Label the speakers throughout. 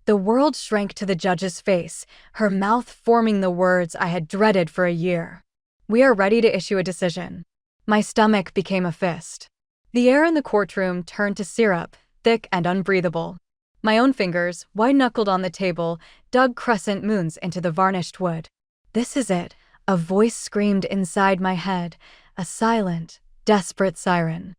Speaker 1: The world shrank to the judge's face, her mouth forming the words I had dreaded for a year. "We are ready to issue a decision." My stomach became a fist. The air in the courtroom turned to syrup, thick and unbreathable. My own fingers, white-knuckled on the table, dug crescent moons into the varnished wood. "This is it," a voice screamed inside my head, a silent, desperate siren.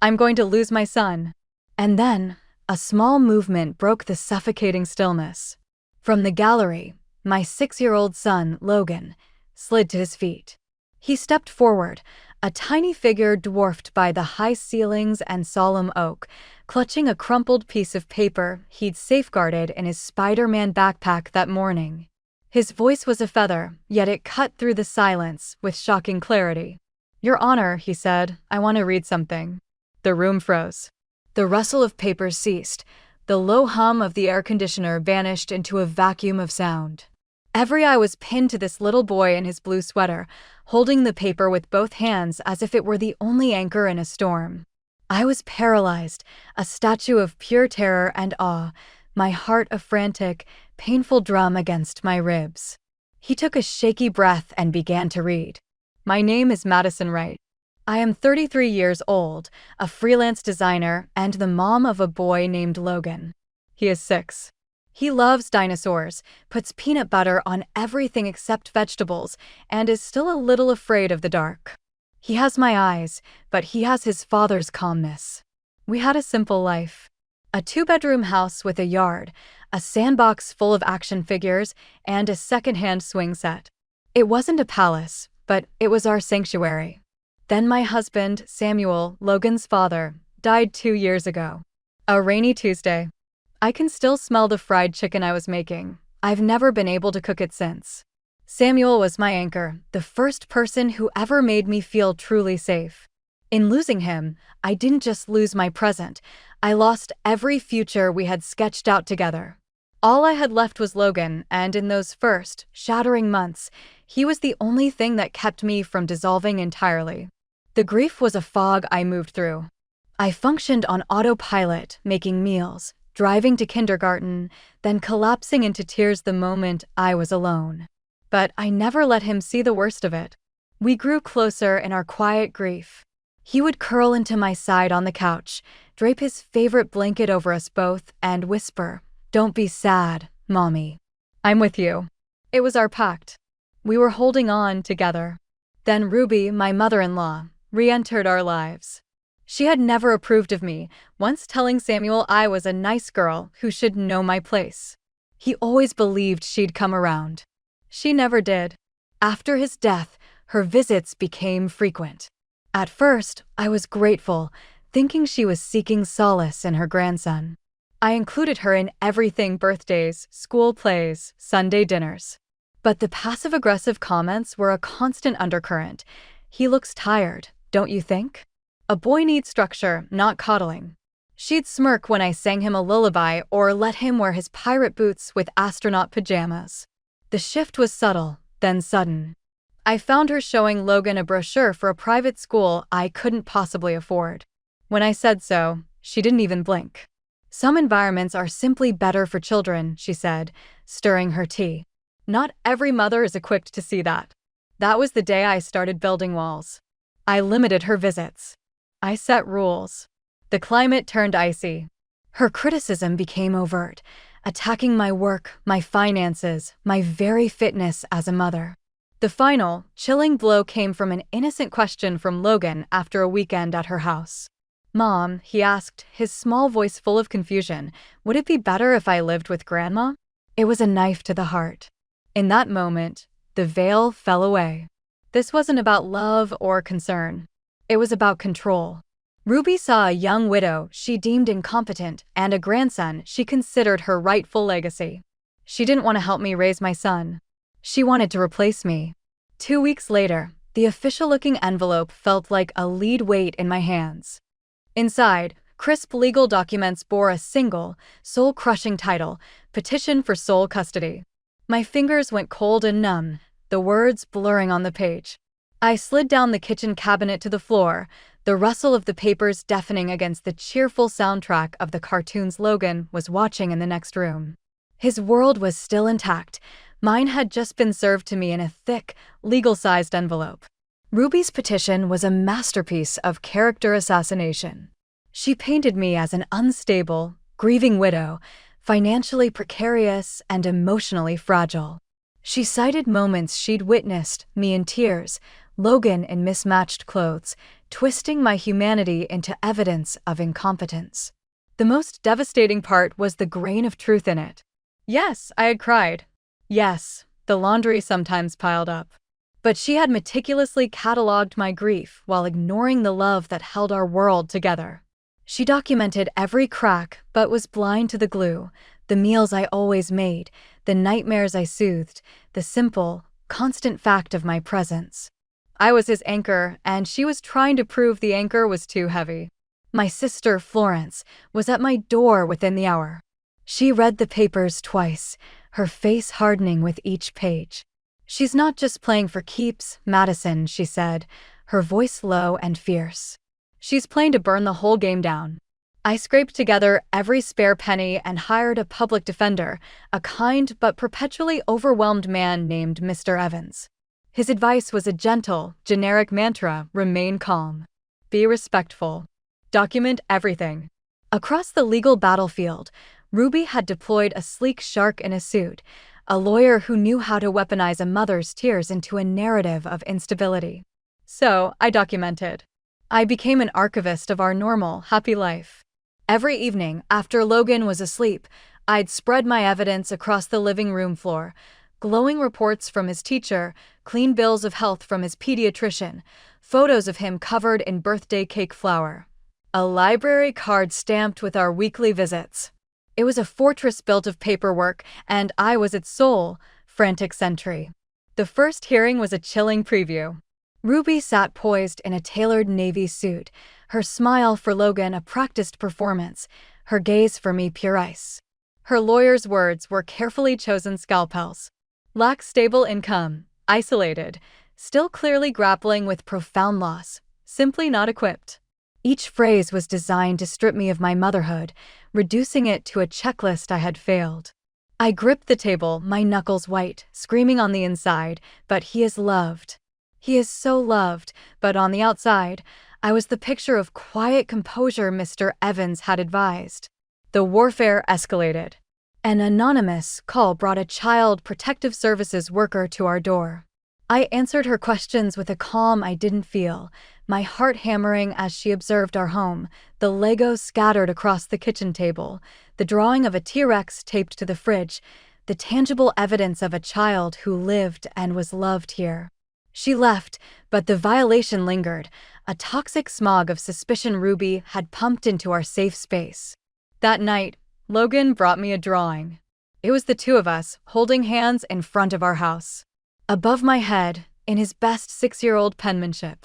Speaker 1: "I'm going to lose my son." And then, a small movement broke the suffocating stillness. From the gallery, my 6-year-old son, Logan, slid to his feet. He stepped forward, a tiny figure dwarfed by the high ceilings and solemn oak, clutching a crumpled piece of paper he'd safeguarded in his Spider-Man backpack that morning. His voice was a feather, yet it cut through the silence with shocking clarity. "Your Honor," he said, "I want to read something." The room froze. The rustle of papers ceased. The low hum of the air conditioner vanished into a vacuum of sound. Every eye was pinned to this little boy in his blue sweater, holding the paper with both hands as if it were the only anchor in a storm. I was paralyzed, a statue of pure terror and awe, my heart a frantic, painful drum against my ribs. He took a shaky breath and began to read. "My name is Madison Wright. I am 33 years old, a freelance designer, and the mom of a boy named Logan. He is 6. He loves dinosaurs, puts peanut butter on everything except vegetables, and is still a little afraid of the dark. He has my eyes, but he has his father's calmness. We had a simple life. A 2-bedroom house with a yard, a sandbox full of action figures, and a second-hand swing set. It wasn't a palace, but it was our sanctuary. Then my husband, Samuel, Logan's father, died 2 years ago. A rainy Tuesday. I can still smell the fried chicken I was making. I've never been able to cook it since. Samuel was my anchor, the first person who ever made me feel truly safe. In losing him, I didn't just lose my present, I lost every future we had sketched out together. All I had left was Logan, and in those first, shattering months, he was the only thing that kept me from dissolving entirely. The grief was a fog I moved through. I functioned on autopilot, making meals, driving to kindergarten, then collapsing into tears the moment I was alone. But I never let him see the worst of it. We grew closer in our quiet grief. He would curl into my side on the couch, drape his favorite blanket over us both, and whisper, "Don't be sad, Mommy. I'm with you." It was our pact. We were holding on together. Then Ruby, my mother-in-law, re-entered our lives. She had never approved of me, once telling Samuel I was a nice girl who should know my place. He always believed she'd come around. She never did. After his death, her visits became frequent. At first, I was grateful, thinking she was seeking solace in her grandson. I included her in everything: birthdays, school plays, Sunday dinners. But the passive-aggressive comments were a constant undercurrent. "He looks tired, don't you think? A boy needs structure, not coddling." She'd smirk when I sang him a lullaby or let him wear his pirate boots with astronaut pajamas. The shift was subtle, then sudden. I found her showing Logan a brochure for a private school I couldn't possibly afford. When I said so, she didn't even blink. "Some environments are simply better for children," she said, stirring her tea. Not every mother is equipped to see that. That was the day I started building walls. I limited her visits. I set rules. The climate turned icy. Her criticism became overt, attacking my work, my finances, my very fitness as a mother. The final, chilling blow came from an innocent question from Logan after a weekend at her house. "Mom," he asked, his small voice full of confusion, "would it be better if I lived with Grandma?" It was a knife to the heart. In that moment, the veil fell away. This wasn't about love or concern. It was about control. Ruby saw a young widow she deemed incompetent and a grandson she considered her rightful legacy. She didn't want to help me raise my son. She wanted to replace me. 2 weeks later, the official-looking envelope felt like a lead weight in my hands. Inside, crisp legal documents bore a single, soul-crushing title: Petition for Sole Custody. My fingers went cold and numb, the words blurring on the page. I slid down the kitchen cabinet to the floor, the rustle of the papers deafening against the cheerful soundtrack of the cartoons Logan was watching in the next room. His world was still intact. Mine had just been served to me in a thick, legal-sized envelope. Ruby's petition was a masterpiece of character assassination. She painted me as an unstable, grieving widow, financially precarious and emotionally fragile. She cited moments she'd witnessed, me in tears, Logan in mismatched clothes, twisting my humanity into evidence of incompetence. The most devastating part was the grain of truth in it. Yes, I had cried. Yes, the laundry sometimes piled up. But she had meticulously cataloged my grief while ignoring the love that held our world together. She documented every crack but was blind to the glue, the meals I always made, the nightmares I soothed, the simple, constant fact of my presence. I was his anchor, and she was trying to prove the anchor was too heavy. My sister, Florence, was at my door within the hour. She read the papers twice, her face hardening with each page. "She's not just playing for keeps, Madison," she said, her voice low and fierce. "She's playing to burn the whole game down." I scraped together every spare penny and hired a public defender, a kind but perpetually overwhelmed man named Mr. Evans. His advice was a gentle, generic mantra: remain calm. Be respectful. Document everything. Across the legal battlefield, Ruby had deployed a sleek shark in a suit, a lawyer who knew how to weaponize a mother's tears into a narrative of instability. So, I documented. I became an archivist of our normal, happy life. Every evening, after Logan was asleep, I'd spread my evidence across the living room floor: glowing reports from his teacher, clean bills of health from his pediatrician, photos of him covered in birthday cake flour, a library card stamped with our weekly visits. It was a fortress built of paperwork, and I was its sole, frantic sentry. The first hearing was a chilling preview. Ruby sat poised in a tailored navy suit, her smile for Logan a practiced performance, her gaze for me pure ice. Her lawyer's words were carefully chosen scalpels. Lack stable income, isolated, still clearly grappling with profound loss, simply not equipped. Each phrase was designed to strip me of my motherhood, reducing it to a checklist I had failed. I gripped the table, my knuckles white, screaming on the inside, "But he is loved. He is so loved," but on the outside, I was the picture of quiet composure Mr. Evans had advised. The warfare escalated. An anonymous call brought a Child Protective Services worker to our door. I answered her questions with a calm I didn't feel, my heart hammering as she observed our home, the Legos scattered across the kitchen table, the drawing of a T-Rex taped to the fridge, the tangible evidence of a child who lived and was loved here. She left, but the violation lingered, a toxic smog of suspicion Ruby had pumped into our safe space. That night, Logan brought me a drawing. It was the two of us, holding hands in front of our house. Above my head, in his best 6-year-old penmanship,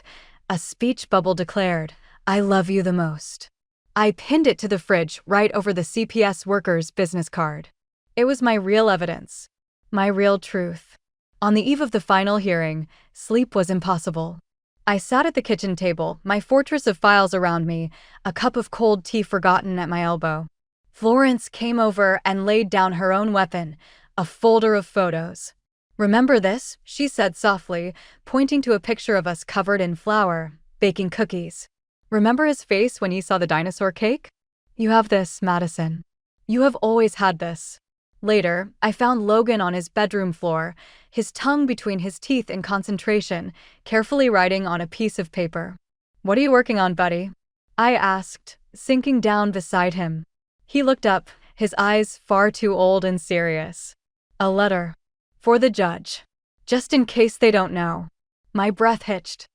Speaker 1: a speech bubble declared, "I love you the most." I pinned it to the fridge right over the CPS worker's business card. It was my real evidence, my real truth. On the eve of the final hearing, sleep was impossible. I sat at the kitchen table, my fortress of files around me, a cup of cold tea forgotten at my elbow. Florence came over and laid down her own weapon, a folder of photos. "Remember this?" she said softly, pointing to a picture of us covered in flour, baking cookies. "Remember his face when he saw the dinosaur cake? You have this, Madison. You have always had this." Later, I found Logan on his bedroom floor, his tongue between his teeth in concentration, carefully writing on a piece of paper. "What are you working on, buddy?" I asked, sinking down beside him. He looked up, his eyes far too old and serious. "A letter. For the judge. Just in case they don't know." My breath hitched.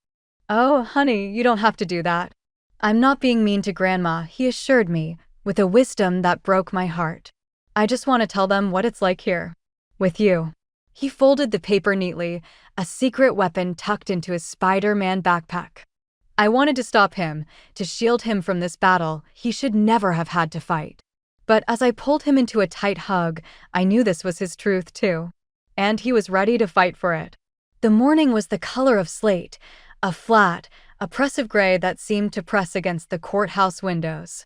Speaker 1: "Oh, honey, you don't have to do that." "I'm not being mean to Grandma," he assured me, with a wisdom that broke my heart. "I just want to tell them what it's like here. With you." He folded the paper neatly, a secret weapon tucked into his Spider-Man backpack. I wanted to stop him, to shield him from this battle he should never have had to fight. But as I pulled him into a tight hug, I knew this was his truth too. And he was ready to fight for it. The morning was the color of slate, a flat, oppressive gray that seemed to press against the courthouse windows.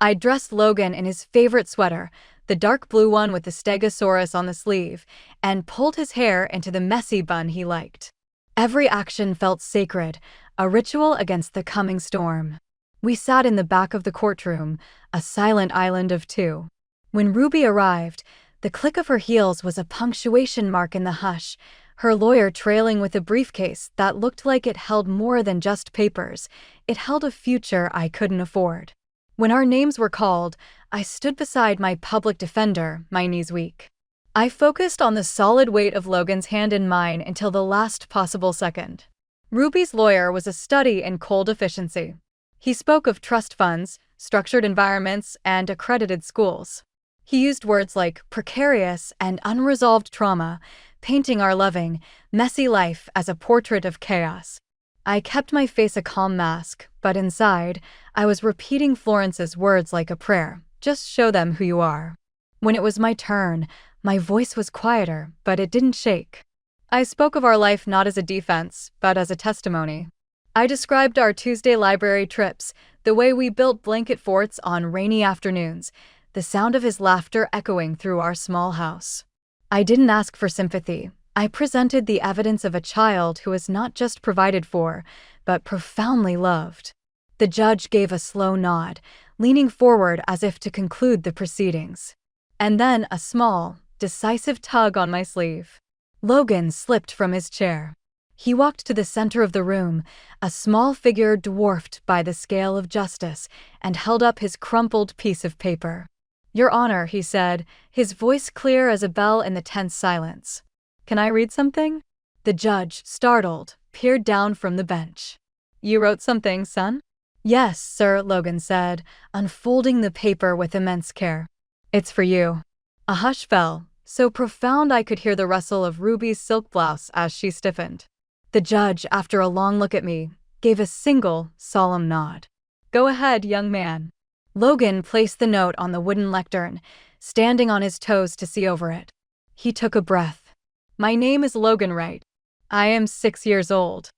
Speaker 1: I dressed Logan in his favorite sweater, the dark blue one with the stegosaurus on the sleeve, and pulled his hair into the messy bun he liked. Every action felt sacred, a ritual against the coming storm. We sat in the back of the courtroom, a silent island of two. When Ruby arrived, the click of her heels was a punctuation mark in the hush, her lawyer trailing with a briefcase that looked like it held more than just papers. It held a future I couldn't afford. When our names were called, I stood beside my public defender, my knees weak. I focused on the solid weight of Logan's hand in mine until the last possible second. Ruby's lawyer was a study in cold efficiency. He spoke of trust funds, structured environments, and accredited schools. He used words like precarious and unresolved trauma, painting our loving, messy life as a portrait of chaos. I kept my face a calm mask, but inside, I was repeating Florence's words like a prayer. Just show them who you are. When it was my turn, my voice was quieter, but it didn't shake. I spoke of our life not as a defense, but as a testimony. I described our Tuesday library trips, the way we built blanket forts on rainy afternoons, the sound of his laughter echoing through our small house. I didn't ask for sympathy. I presented the evidence of a child who was not just provided for, but profoundly loved. The judge gave a slow nod, leaning forward as if to conclude the proceedings. And then a small, decisive tug on my sleeve. Logan slipped from his chair. He walked to the center of the room, a small figure dwarfed by the scale of justice, and held up his crumpled piece of paper. "Your Honor," he said, his voice clear as a bell in the tense silence. "Can I read something?" The judge, startled, peered down from the bench. "You wrote something, son?" "Yes, sir," Logan said, unfolding the paper with immense care. "It's for you." A hush fell, so profound I could hear the rustle of Ruby's silk blouse as she stiffened. The judge, after a long look at me, gave a single, solemn nod. "Go ahead, young man." Logan placed the note on the wooden lectern, standing on his toes to see over it. He took a breath. "My name is Logan Wright. I am 6 years old.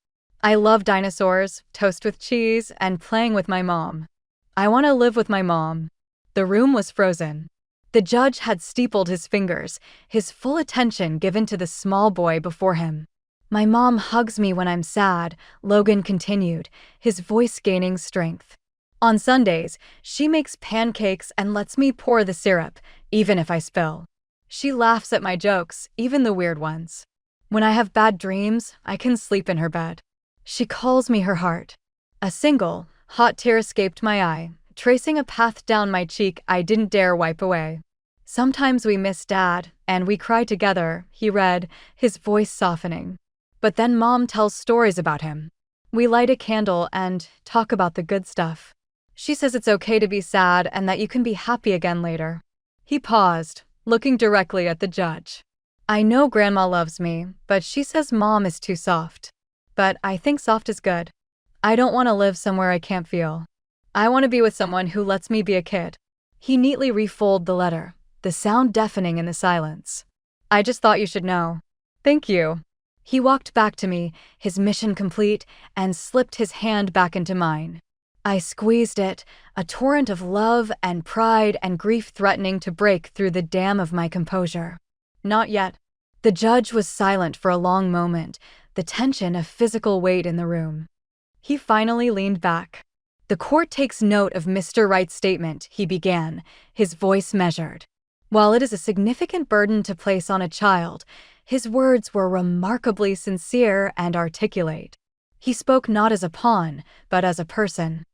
Speaker 1: I love dinosaurs, toast with cheese, and playing with my mom. I want to live with my mom." The room was frozen. The judge had steepled his fingers, his full attention given to the small boy before him. "My mom hugs me when I'm sad," Logan continued, his voice gaining strength. "On Sundays, she makes pancakes and lets me pour the syrup, even if I spill. She laughs at my jokes, even the weird ones. When I have bad dreams, I can sleep in her bed. She calls me her heart." A single, hot tear escaped my eye, tracing a path down my cheek I didn't dare wipe away. "Sometimes we miss Dad, and we cry together," he read, his voice softening. "But then Mom tells stories about him. We light a candle and talk about the good stuff. She says it's okay to be sad and that you can be happy again later." He paused, looking directly at the judge. "I know Grandma loves me, but she says Mom is too soft. But I think soft is good. I don't want to live somewhere I can't feel. I want to be with someone who lets me be a kid." He neatly refolded the letter, the sound deafening in the silence. "I just thought you should know. Thank you." He walked back to me, his mission complete, and slipped his hand back into mine. I squeezed it, a torrent of love and pride and grief threatening to break through the dam of my composure. "Not yet." The judge was silent for a long moment, the tension a physical weight in the room. He finally leaned back. "The court takes note of Mr. Wright's statement," he began, his voice measured. While it is a significant burden to place on a child, his words were remarkably sincere and articulate. He spoke not as a pawn, but as a person.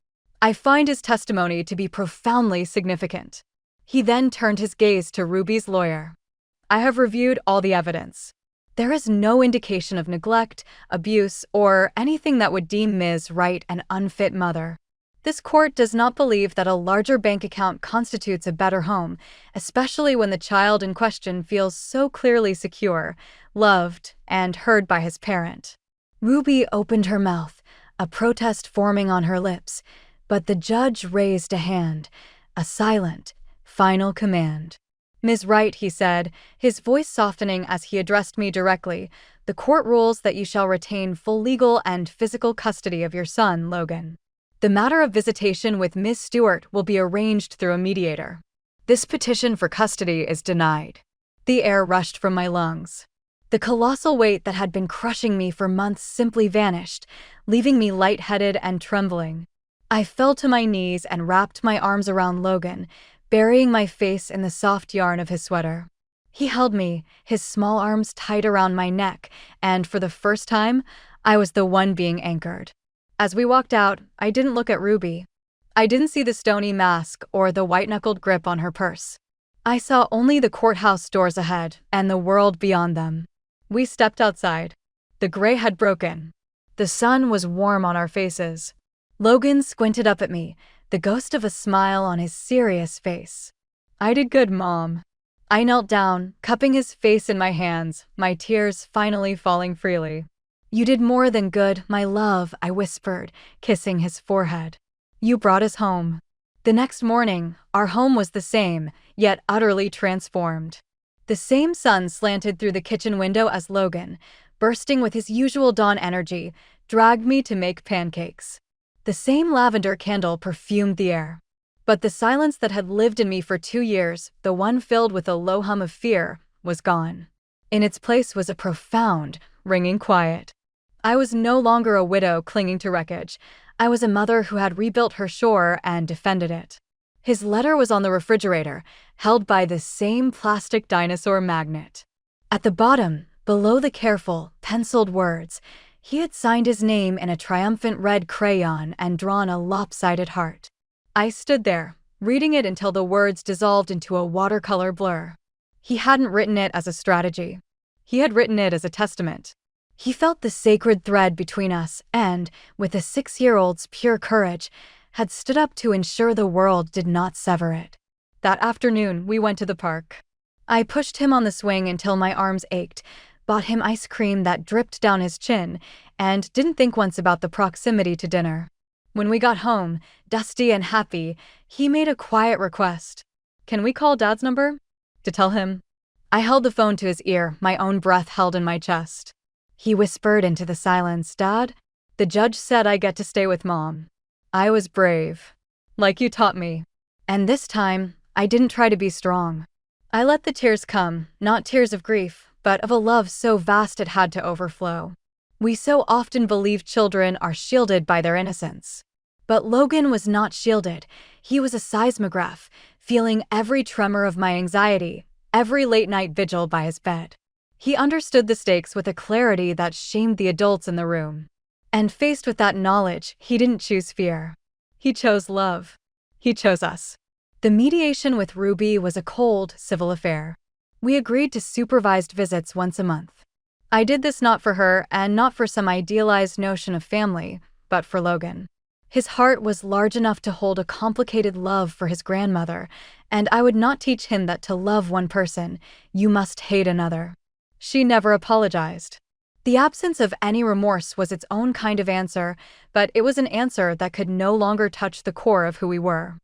Speaker 1: "I find his testimony to be profoundly significant." He then turned his gaze to Ruby's lawyer. "I have reviewed all the evidence. There is no indication of neglect, abuse, or anything that would deem Ms. Wright an unfit mother. This court does not believe that a larger bank account constitutes a better home, especially when the child in question feels so clearly secure, loved, and heard by his parent." Ruby opened her mouth, a protest forming on her lips, but the judge raised a hand, a silent, final command. "Ms. Wright," he said, his voice softening as he addressed me directly, "the court rules that you shall retain full legal and physical custody of your son, Logan. The matter of visitation with Ms. Stewart will be arranged through a mediator." This petition for custody is denied. The air rushed from my lungs. The colossal weight that had been crushing me for months simply vanished, leaving me lightheaded and trembling. I fell to my knees and wrapped my arms around Logan, burying my face in the soft yarn of his sweater. He held me, his small arms tight around my neck, and for the first time, I was the one being anchored. As we walked out, I didn't look at Ruby. I didn't see the stony mask or the white-knuckled grip on her purse. I saw only the courthouse doors ahead and the world beyond them. We stepped outside. The gray had broken. The sun was warm on our faces. Logan squinted up at me, the ghost of a smile on his serious face. "I did good, Mom." I knelt down, cupping his face in my hands, my tears finally falling freely. "You did more than good, my love," I whispered, kissing his forehead. "You brought us home." The next morning, our home was the same, yet utterly transformed. The same sun slanted through the kitchen window as Logan, bursting with his usual dawn energy, dragged me to make pancakes. The same lavender candle perfumed the air. But the silence that had lived in me for 2 years, the one filled with a low hum of fear, was gone. In its place was a profound, ringing quiet. I was no longer a widow clinging to wreckage. I was a mother who had rebuilt her shore and defended it. His letter was on the refrigerator, held by the same plastic dinosaur magnet. At the bottom, below the careful, penciled words, he had signed his name in a triumphant red crayon and drawn a lopsided heart. I stood there, reading it until the words dissolved into a watercolor blur. He hadn't written it as a strategy. He had written it as a testament. He felt the sacred thread between us and, with a 6-year-old's pure courage, had stood up to ensure the world did not sever it. That afternoon, we went to the park. I pushed him on the swing until my arms ached, bought him ice cream that dripped down his chin, and didn't think once about the proximity to dinner. When we got home, dusty and happy, he made a quiet request. "Can we call Dad's number?" To tell him. I held the phone to his ear, my own breath held in my chest. He whispered into the silence, "Dad, the judge said I get to stay with Mom." I was brave. Like you taught me. And this time, I didn't try to be strong. I let the tears come, not tears of grief, but of a love so vast it had to overflow. We so often believe children are shielded by their innocence. But Logan was not shielded. He was a seismograph, feeling every tremor of my anxiety, every late-night vigil by his bed. He understood the stakes with a clarity that shamed the adults in the room. And faced with that knowledge, he didn't choose fear. He chose love. He chose us. The mediation with Ruby was a cold, civil affair. We agreed to supervised visits once a month. I did this not for her and not for some idealized notion of family, but for Logan. His heart was large enough to hold a complicated love for his grandmother, and I would not teach him that to love one person, you must hate another. She never apologized. The absence of any remorse was its own kind of answer, but it was an answer that could no longer touch the core of who we were.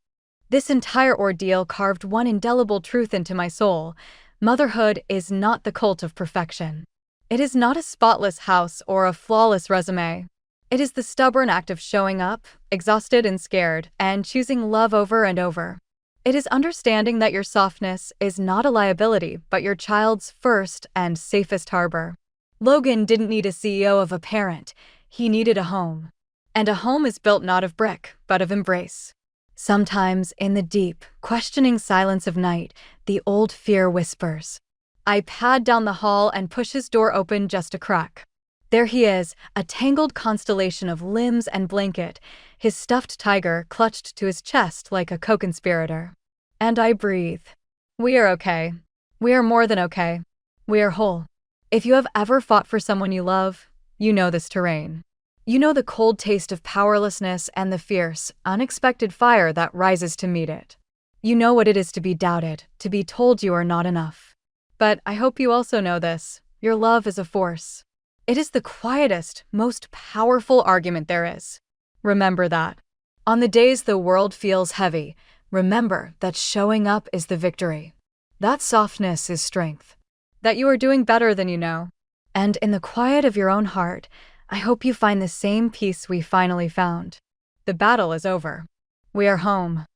Speaker 1: This entire ordeal carved one indelible truth into my soul. Motherhood is not the cult of perfection. It is not a spotless house or a flawless resume. It is the stubborn act of showing up, exhausted and scared, and choosing love over and over. It is understanding that your softness is not a liability, but your child's first and safest harbor. Logan didn't need a CEO of a parent. He needed a home. And a home is built not of brick, but of embrace. Sometimes, in the deep, questioning silence of night, the old fear whispers. I pad down the hall and push his door open just a crack. There he is, a tangled constellation of limbs and blanket, his stuffed tiger clutched to his chest like a co-conspirator. And I breathe. We are okay. We are more than okay. We are whole. If you have ever fought for someone you love, you know this terrain. You know the cold taste of powerlessness and the fierce, unexpected fire that rises to meet it. You know what it is to be doubted, to be told you are not enough. But I hope you also know this. Your love is a force. It is the quietest, most powerful argument there is. Remember that. On the days the world feels heavy, remember that showing up is the victory. That softness is strength. That you are doing better than you know. And in the quiet of your own heart, I hope you find the same peace we finally found. The battle is over. We are home.